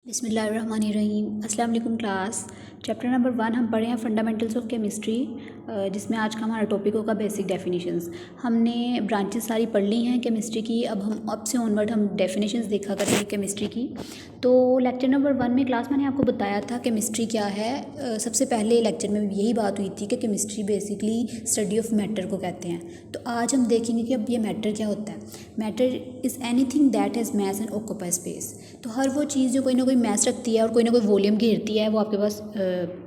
बिस्मिल्लाहिर्रहमानिर्रहीम। अस्सलाम वालेकुम क्लास। चैप्टर नंबर 1 हम पढ़े हैं फंडामेंटल्स ऑफ केमिस्ट्री, जिसमें आज का हमारा टॉपिक होगा बेसिक डेफिनेशंस। हमने ब्रांचेस सारी पढ़ ली हैं केमिस्ट्री की। अब से ऑनवर्ड हम डेफिनेशंस देखा करेंगे केमिस्ट्री की। तो लेक्चर नंबर 1 में क्लास मैंने आपको बताया था केमिस्ट्री क्या है। सबसे पहले लेक्चर में यही बात हुई थी कि chemistry basically study of matter को कहते हैं। तो आज हम देखेंगे कि अब ये मैटर क्या होता है। Matter is anything that has mass and occupy space. तो हर वो चीज़ जो कोई ना कोई मैस रखती है और कोई ना कोई वॉल्यूम घेरती है, वो आपके पास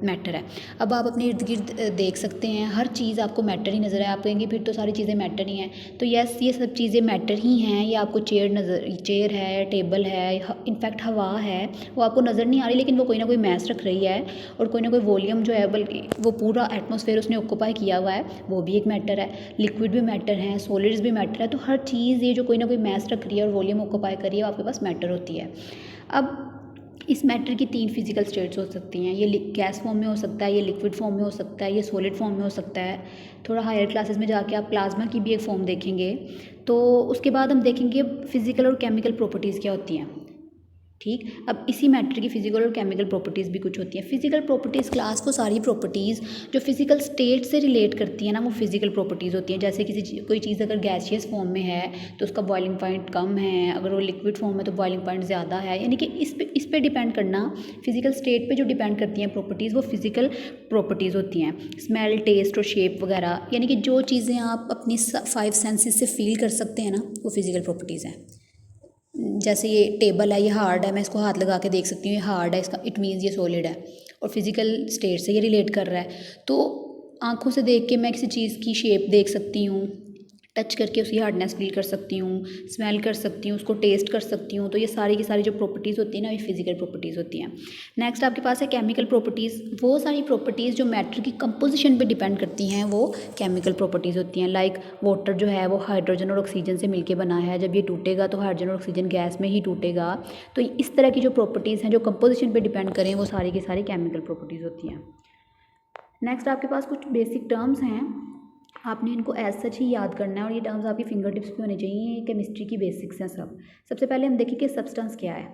मैटर है। अब आप अपने इर्द गिर्द देख सकते हैं, हर चीज़ आपको मैटर ही नज़र है। आप कहेंगे फिर तो सारी चीज़ें मैटर ही हैं, तो यस, ये सब चीज़ें मैटर ही हैं। ये आपको चेयर है, टेबल है, इनफैक्ट हवा है, वो आपको नज़र नहीं आ रही, लेकिन वो कोई ना कोई मैस रख रही है और कोई ना कोई वॉल्यूम जो है, बल्कि वो पूरा एटमॉस्फेयर उसने ऑक्यूपाई किया हुआ है, वो भी एक मैटर है। लिक्विड भी मैटर है, सॉलिड्स भी मैटर है। तो हर चीज़ ये जो कोई ना कोई मैस रख रही है और वॉल्यूम ऑक्यूपाई कर रही है, वो आपके पास मैटर होती है। अब इस मैटर की 3 फिजिकल स्टेट्स हो सकती हैं। ये गैस फॉर्म में हो सकता है, ये लिक्विड फॉर्म में हो सकता है, ये सॉलिड फॉर्म में हो सकता है। थोड़ा हायर क्लासेस में जाके आप प्लाज्मा की भी एक फॉर्म देखेंगे। तो उसके बाद हम देखेंगे फिजिकल और केमिकल प्रॉपर्टीज़ क्या होती हैं। ठीक, अब इसी मैटर की फिजिकल और केमिकल प्रॉपर्टीज़ भी कुछ होती हैं। फिजिकल प्रॉपर्टीज़ क्लास को सारी प्रॉपर्टीज़ जो फिजिकल स्टेट से रिलेट करती हैं ना, वो फिजिकल प्रॉपर्टीज़ होती हैं। जैसे कोई चीज़ अगर गैसियस फॉर्म में है तो उसका बॉइलिंग पॉइंट कम है, अगर वो लिक्विड फॉर्म में तो बॉइलिंग पॉइंट ज़्यादा है। यानी कि इस पे डिपेंड करना, फिजिकल स्टेट पे जो डिपेंड करती हैं प्रॉपर्टीज़, वो फिजिकल प्रॉपर्टीज़ होती हैं। स्मेल, टेस्ट और शेप वगैरह, यानी कि जो चीज़ें आप अपनी 5 सेंसेस से फील कर सकते हैं ना, वो फिजिकल प्रॉपर्टीज़ हैं। जैसे ये टेबल है, ये हार्ड है, मैं इसको हाथ लगा के देख सकती हूँ, ये हार्ड है, इसका इट मीन्स ये सॉलिड है और फिजिकल स्टेट से ये रिलेट कर रहा है। तो आंखों से देख के मैं किसी चीज़ की शेप देख सकती हूँ, टच करके उसकी हार्डनेस फील कर सकती हूँ, स्मेल कर सकती हूँ, उसको टेस्ट कर सकती हूँ। तो ये सारी की सारी जो प्रॉपर्टीज़ होती हैं ना, ये फिजिकल प्रॉपर्टीज़ होती हैं। नेक्स्ट आपके पास है केमिकल प्रॉपर्टीज़। वो सारी प्रॉपर्टीज़ जो मैटर की कंपोजिशन पे डिपेंड करती हैं, वो केमिकल प्रॉपर्टीज़ होती हैं। लाइक वाटर जो है वो हाइड्रोजन और ऑक्सीजन से मिलकर बना है, जब ये टूटेगा तो हाइड्रोजन और ऑक्सीजन गैस में ही टूटेगा। तो इस तरह की जो प्रॉपर्टीज़ हैं जो कंपोजिशन पर डिपेंड करें, वो सारी की सारी केमिकल प्रॉपर्टीज़ होती हैं। नेक्स्ट आपके पास कुछ बेसिक टर्म्स हैं, आपने इनको एज सच ही याद करना है और ये टर्म्स आपकी फिंगर टिप्स पे होने चाहिए। ये केमिस्ट्री की बेसिक्स हैं सब। सबसे पहले हम देखें कि सब्सटेंस क्या है।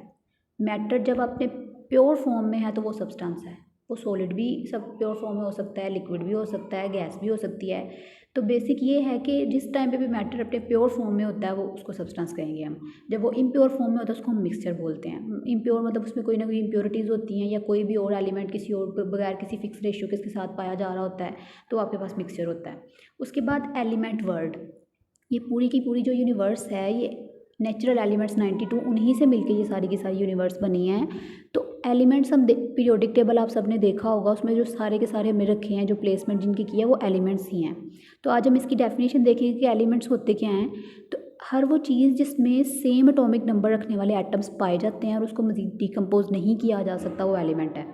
मैटर जब अपने प्योर फॉर्म में है तो वो सब्सटेंस है। वो सॉलिड भी सब प्योर फॉर्म में हो सकता है, लिक्विड भी हो सकता है, गैस भी हो सकती है। तो बेसिक ये है कि जिस टाइम पे भी मैटर अपने प्योर फॉर्म में होता है, वो उसको सब्सटेंस कहेंगे हम। जब वो इम्प्योर फॉर्म में होता है, उसको हम मिक्सचर बोलते हैं। इम्प्योर मतलब उसमें कोई ना कोई इम्प्योरिटीज़ होती हैं, या कोई भी और एलिमेंट किसी और बगैर किसी फिक्स रेशियो के साथ पाया जा रहा होता है, तो आपके पास मिक्सचर होता है। उसके बाद एलिमेंट वर्ल्ड, ये पूरी की पूरी जो यूनिवर्स है, ये नेचुरल एलिमेंट्स 92 उन्हीं से मिलके ये सारी की सारी यूनिवर्स बनी है। तो एलिमेंट्स हम पीरियोडिक टेबल आप सबने देखा होगा, उसमें जो सारे के सारे हमने रखे हैं, जो प्लेसमेंट जिनकी की है, वो एलिमेंट्स ही हैं। तो आज हम इसकी डेफिनेशन देखेंगे कि एलिमेंट्स होते क्या हैं। तो हर वो चीज़ जिसमें सेम एटॉमिक नंबर रखने वाले एटम्स पाए जाते हैं और उसको मज़ीद डिकम्पोज नहीं किया जा सकता, वो एलिमेंट है।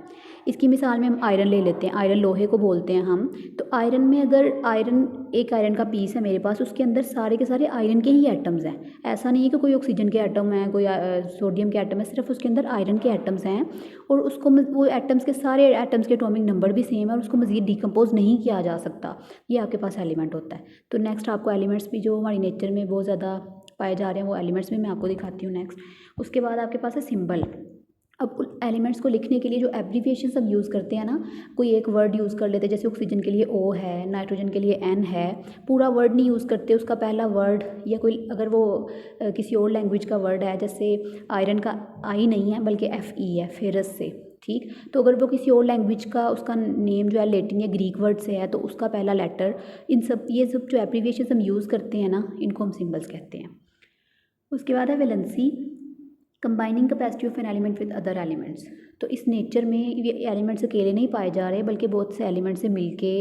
इसकी मिसाल में हम आयरन ले लेते हैं। आयरन लोहे को बोलते हैं हम। तो आयरन में अगर एक आयरन का पीस है मेरे पास, उसके अंदर सारे के सारे आयरन के ही एटम्स हैं। ऐसा नहीं है कि कोई ऑक्सीजन के एटम है, कोई सोडियम के एटम है, सिर्फ उसके अंदर आयरन के एटम्स हैं। और उसको वो एटम्स के सारे एटम्स के एटॉमिक नंबर भी सेम है और उसको मज़ीद डिकम्पोज नहीं किया जा सकता। ये आपके पास एलिमेंट होता है। तो नेक्स्ट आपको एलिमेंट्स भी जो हमारी नेचर में बहुत ज़्यादा पाए जा रहे हैं, वो एलिमेंट्स भी मैं आपको दिखाती हूँ नेक्स्ट। उसके बाद आपके पास है सिंबल। अब एलिमेंट्स को लिखने के लिए जो एब्रीविएशंस हम यूज़ करते हैं ना, कोई एक वर्ड यूज़ कर लेते हैं, जैसे ऑक्सीजन के लिए O है, नाइट्रोजन के लिए N है। पूरा वर्ड नहीं यूज़ करते, उसका पहला वर्ड, या कोई अगर वो किसी और लैंग्वेज का वर्ड है, जैसे आयरन का I नहीं है बल्कि Fe है, फेरस से। ठीक, तो अगर वो किसी और लैंग्वेज का, उसका नेम जो है लैटिन या ग्रीक वर्ड से है, तो उसका पहला लेटर, ये सब जो एब्रीविएशंस हम यूज़ करते हैं ना, इनको हम सिम्बल्स कहते हैं। उसके बाद है valency, combining capacity of an element with other elements. तो इस नेचर में ये एलिमेंट्स अकेले नहीं पाए जा रहे, बल्कि बहुत से एलिमेंट्स से मिलके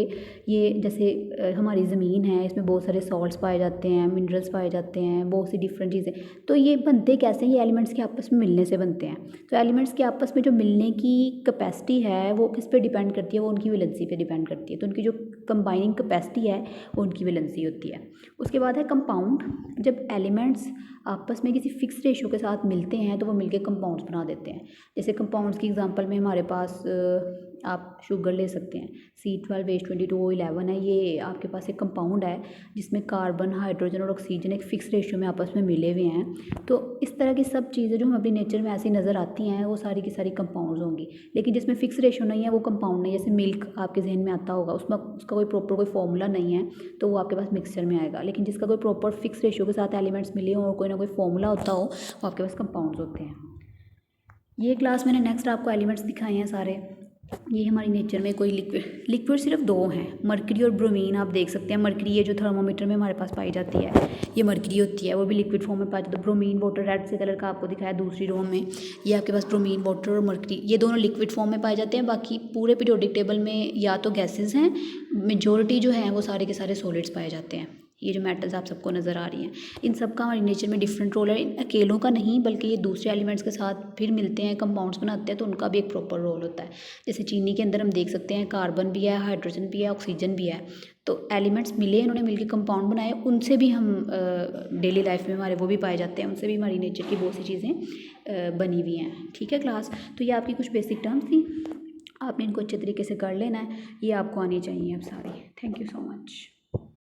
ये, जैसे हमारी ज़मीन है, इसमें बहुत सारे सॉल्ट्स पाए जाते हैं, मिनरल्स पाए जाते हैं, बहुत सी डिफरेंट चीज़ें। तो ये बनते कैसे हैं? ये एलिमेंट्स के आपस में मिलने से बनते हैं। तो एलिमेंट्स के आपस में जो मिलने की कैपेसिटी है, वो किस पे डिपेंड करती है? वो उनकी वैलेंसी पे डिपेंड करती है। तो उनकी जो कंबाइनिंग कैपेसिटी है वो उनकी वैलेंसी होती है। उसके बाद है कंपाउंड। जब एलिमेंट्स आपस में किसी फिक्स रेशो के साथ मिलते हैं तो वो मिलके कंपाउंड्स बना देते हैं। जैसे कंपाउंड्स की एग्जांपल में हमारे पास आप शुगर ले सकते हैं, C12H22O11 है, ये आपके पास एक कंपाउंड है जिसमें कार्बन, हाइड्रोजन और ऑक्सीजन एक फ़िक्स रेशियो में आपस में मिले हुए हैं। तो इस तरह की सब चीज़ें जो हमें अपनी नेचर में ऐसी नज़र आती हैं वो सारी की सारी कंपाउंड्स होंगी। लेकिन जिसमें फ़िक्स रेशियो नहीं है वो कंपाउंड नहीं है। जैसे मिल्क आपके जहन में आता होगा, उसमें उसका कोई प्रॉपर कोई फॉर्मूला नहीं है तो वो आपके पास मिक्सचर में आएगा। लेकिन जिसका कोई प्रॉपर फिक्स रेशियो के साथ एलिमेंट्स मिले हों और कोई ना कोई फॉर्मूला होता हो वो आपके पास कंपाउंड्स होते हैं। ये क्लास मैंने नेक्स्ट आपको एलिमेंट्स दिखाए हैं सारे। ये हमारी नेचर में कोई लिक्विड सिर्फ दो हैं, मरकरी और ब्रोमीन। आप देख सकते हैं मरकरी ये जो थर्मोमीटर में हमारे पास पाई जाती है ये मरकरी होती है, वो भी लिक्विड फॉर्म में पाई जाती है। ब्रोमीन वाटर रेड से कलर का आपको दिखाया दूसरी रो में, ये आपके पास ब्रोमीन वाटर और मरकरी ये दोनों लिक्विड फॉर्म में पाए जाते हैं। बाकी पूरे पीरियोडिक टेबल में या तो गैसेज हैं, मेजोरिटी जो है वो सारे के सारे सॉलिड्स पाए जाते हैं। ये जो मेटल्स आप सबको नज़र आ रही हैं इन सब का हमारी नेचर में डिफरेंट रोल है। इन अकेलों का नहीं बल्कि ये दूसरे एलिमेंट्स के साथ फिर मिलते हैं, कंपाउंड्स बनाते हैं तो उनका भी एक प्रॉपर रोल होता है। जैसे चीनी के अंदर हम देख सकते हैं कार्बन भी है, हाइड्रोजन भी है, ऑक्सीजन भी है। तो एलिमेंट्स मिले, इन्होंने मिलकर कंपाउंड बनाए, उनसे भी हम डेली लाइफ में हमारे वो भी पाए जाते हैं, उनसे भी हमारी नेचर की बहुत सी चीज़ें बनी हुई हैं। ठीक है क्लास, तो ये आपकी कुछ बेसिक टर्म्स थी, आपने इनको अच्छे तरीके से कर लेना है, ये आपको आनी चाहिए अब सारी। Thank you so much.